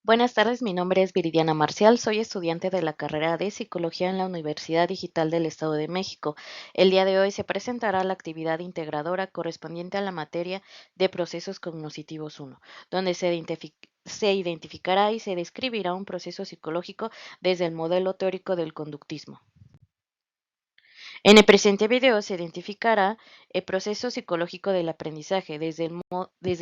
Buenas tardes, mi nombre es Viridiana Marcial, soy estudiante de la carrera de Psicología en la Universidad Digital del Estado de México. El día de hoy se presentará la actividad integradora correspondiente a la materia de procesos cognitivos 1, donde se identificará y se describirá un proceso psicológico desde el modelo teórico del conductismo. En el presente video se identificará el proceso psicológico del aprendizaje desde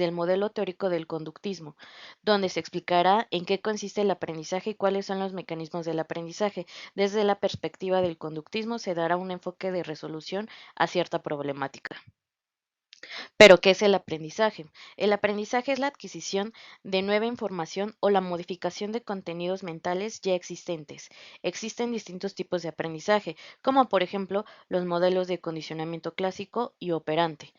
el modelo teórico del conductismo, donde se explicará en qué consiste el aprendizaje y cuáles son los mecanismos del aprendizaje. Desde la perspectiva del conductismo se dará un enfoque de resolución a cierta problemática. Pero, ¿qué es el aprendizaje? El aprendizaje es la adquisición de nueva información o la modificación de contenidos mentales ya existentes. Existen distintos tipos de aprendizaje, como por ejemplo los modelos de condicionamiento clásico y operante.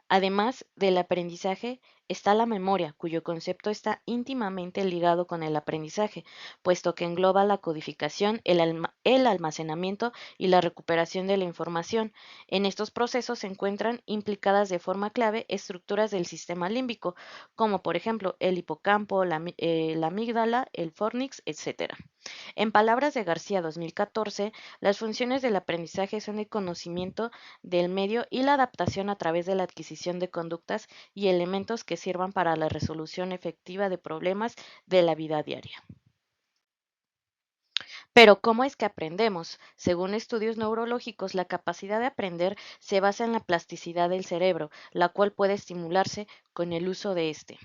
Además del aprendizaje, está la memoria, cuyo concepto está íntimamente ligado con el aprendizaje, puesto que engloba la codificación, el almacenamiento y la recuperación de la información. En estos procesos se encuentran implicadas de forma clave estructuras del sistema límbico, como por ejemplo el hipocampo, la amígdala, el fornix, etc. En palabras de García 2014, las funciones del aprendizaje son el conocimiento del medio y la adaptación a través de la adquisición de conductas y elementos que sirvan para la resolución efectiva de problemas de la vida diaria. Pero, ¿cómo es que aprendemos? Según estudios neurológicos, la capacidad de aprender se basa en la plasticidad del cerebro, la cual puede estimularse con el uso de este.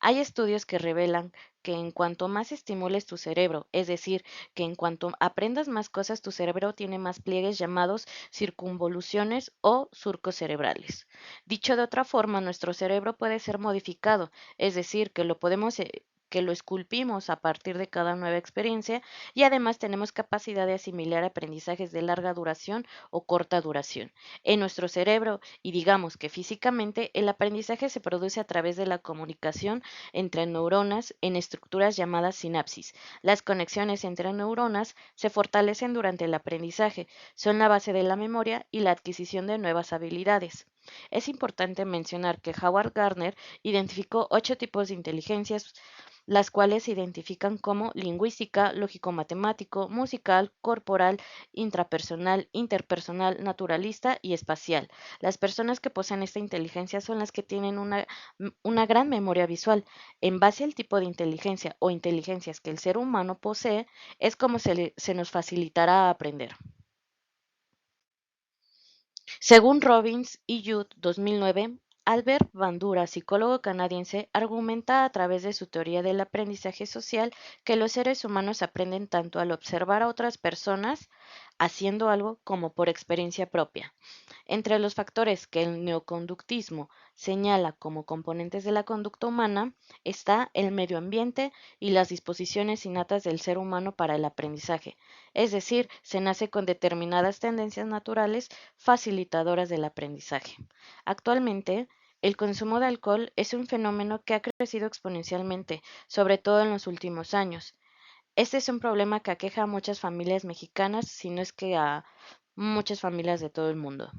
Hay estudios que revelan que en cuanto más estimules tu cerebro, es decir, que en cuanto aprendas más cosas, tu cerebro tiene más pliegues llamados circunvoluciones o surcos cerebrales. Dicho de otra forma, nuestro cerebro puede ser modificado, es decir, que lo esculpimos a partir de cada nueva experiencia y además tenemos capacidad de asimilar aprendizajes de larga duración o corta duración. En nuestro cerebro y digamos que físicamente el aprendizaje se produce a través de la comunicación entre neuronas en estructuras llamadas sinapsis. Las conexiones entre neuronas se fortalecen durante el aprendizaje, son la base de la memoria y la adquisición de nuevas habilidades. Es importante mencionar que Howard Gardner identificó 8 tipos de inteligencias, las cuales se identifican como lingüística, lógico-matemático, musical, corporal, intrapersonal, interpersonal, naturalista y espacial. Las personas que poseen esta inteligencia son las que tienen una gran memoria visual. En base al tipo de inteligencia o inteligencias que el ser humano posee, es como se nos facilitará aprender. Según Robbins y Youth 2009, Albert Bandura, psicólogo canadiense, argumenta a través de su teoría del aprendizaje social que los seres humanos aprenden tanto al observar a otras personas haciendo algo como por experiencia propia. Entre los factores que el neoconductismo señala como componentes de la conducta humana está el medio ambiente y las disposiciones innatas del ser humano para el aprendizaje, es decir, se nace con determinadas tendencias naturales facilitadoras del aprendizaje. Actualmente, el consumo de alcohol es un fenómeno que ha crecido exponencialmente, sobre todo en los últimos años. Este es un problema que aqueja a muchas familias mexicanas, si no es que a muchas familias de todo el mundo.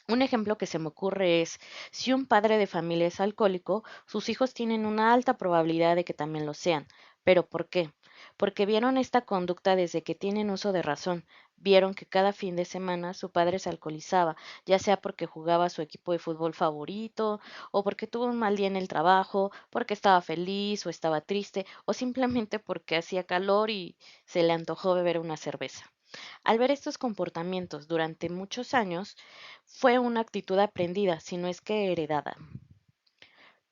Un ejemplo que se me ocurre es, si un padre de familia es alcohólico, sus hijos tienen una alta probabilidad de que también lo sean. ¿Pero por qué? Porque vieron esta conducta desde que tienen uso de razón. Vieron que cada fin de semana su padre se alcoholizaba, ya sea porque jugaba a su equipo de fútbol favorito, o porque tuvo un mal día en el trabajo, porque estaba feliz o estaba triste, o simplemente porque hacía calor y se le antojó beber una cerveza. Al ver estos comportamientos durante muchos años, fue una actitud aprendida, si no es que heredada.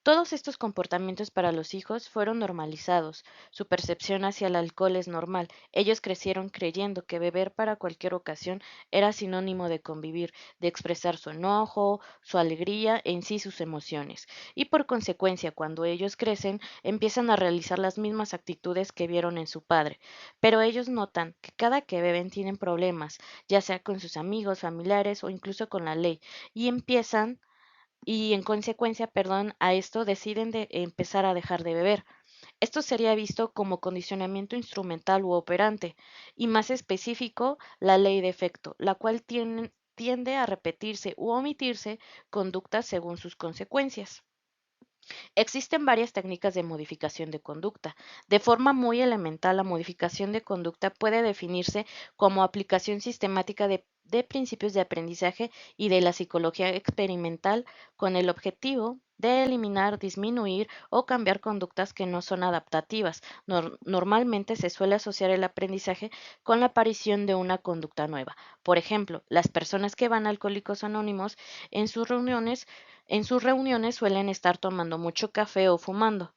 Todos estos comportamientos para los hijos fueron normalizados. Su percepción hacia el alcohol es normal. Ellos crecieron creyendo que beber para cualquier ocasión era sinónimo de convivir, de expresar su enojo, su alegría, en sí sus emociones. Y por consecuencia, cuando ellos crecen, empiezan a realizar las mismas actitudes que vieron en su padre. Pero ellos notan que cada que beben tienen problemas, ya sea con sus amigos, familiares o incluso con la ley, y en consecuencia, perdón, a esto deciden de empezar a dejar de beber. Esto sería visto como condicionamiento instrumental u operante, y más específico, la ley de efecto, la cual tiende a repetirse u omitirse conductas según sus consecuencias. Existen varias técnicas de modificación de conducta. De forma muy elemental, la modificación de conducta puede definirse como aplicación sistemática de principios de aprendizaje y de la psicología experimental con el objetivo de eliminar, disminuir o cambiar conductas que no son adaptativas. Normalmente se suele asociar el aprendizaje con la aparición de una conducta nueva. Por ejemplo, las personas que van a Alcohólicos Anónimos en sus reuniones suelen estar tomando mucho café o fumando,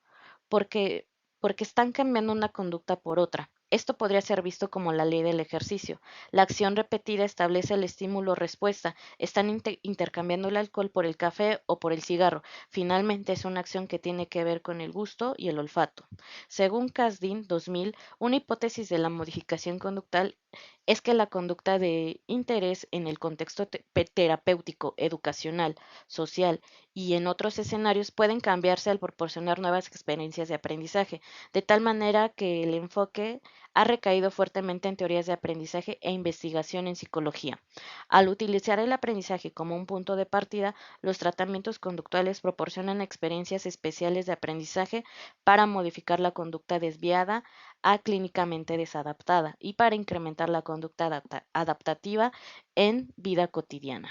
porque, porque están cambiando una conducta por otra. Esto podría ser visto como la ley del ejercicio. La acción repetida establece el estímulo-respuesta. Están intercambiando el alcohol por el café o por el cigarro. Finalmente es una acción que tiene que ver con el gusto y el olfato. Según Kasdin 2000, una hipótesis de la modificación conductual es que la conducta de interés en el contexto terapéutico, educacional, social y en otros escenarios pueden cambiarse al proporcionar nuevas experiencias de aprendizaje, de tal manera que el enfoque ha recaído fuertemente en teorías de aprendizaje e investigación en psicología. Al utilizar el aprendizaje como un punto de partida, los tratamientos conductuales proporcionan experiencias especiales de aprendizaje para modificar la conducta desviada a clínicamente desadaptada y para incrementar la conducta adaptativa en vida cotidiana.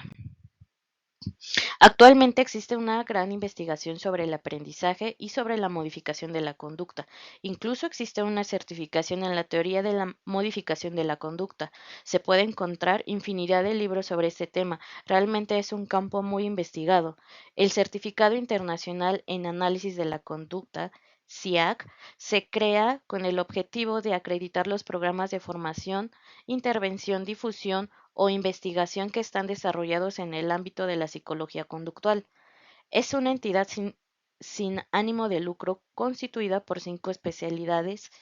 Actualmente existe una gran investigación sobre el aprendizaje y sobre la modificación de la conducta. Incluso existe una certificación en la teoría de la modificación de la conducta. Se puede encontrar infinidad de libros sobre este tema. Realmente es un campo muy investigado. El Certificado Internacional en Análisis de la Conducta, CIAC, se crea con el objetivo de acreditar los programas de formación, intervención, difusión o investigación que están desarrollados en el ámbito de la psicología conductual. Es una entidad sin ánimo de lucro constituida por 5 especialidades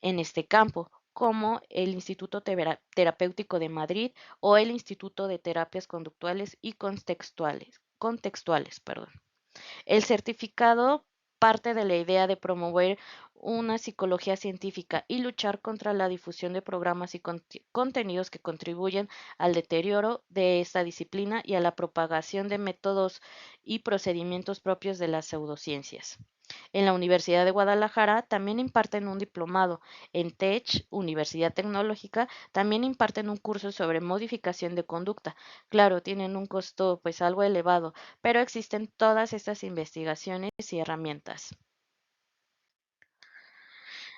en este campo, como el Instituto Terapéutico de Madrid o el Instituto de Terapias Conductuales y Contextuales. El certificado parte de la idea de promover una psicología científica y luchar contra la difusión de programas y contenidos que contribuyen al deterioro de esta disciplina y a la propagación de métodos y procedimientos propios de las pseudociencias. En la Universidad de Guadalajara también imparten un diplomado. En TECH, Universidad Tecnológica, también imparten un curso sobre modificación de conducta. Claro, tienen un costo pues algo elevado, pero existen todas estas investigaciones y herramientas.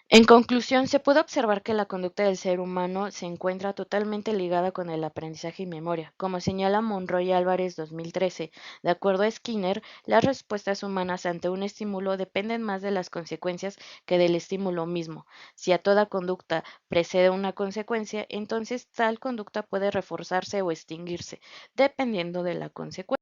En conclusión, se puede observar que la conducta del ser humano se encuentra totalmente ligada con el aprendizaje y memoria, como señala Monroy Álvarez 2013. De acuerdo a Skinner, las respuestas humanas ante un estímulo dependen más de las consecuencias que del estímulo mismo. Si a toda conducta precede una consecuencia, entonces tal conducta puede reforzarse o extinguirse, dependiendo de la consecuencia.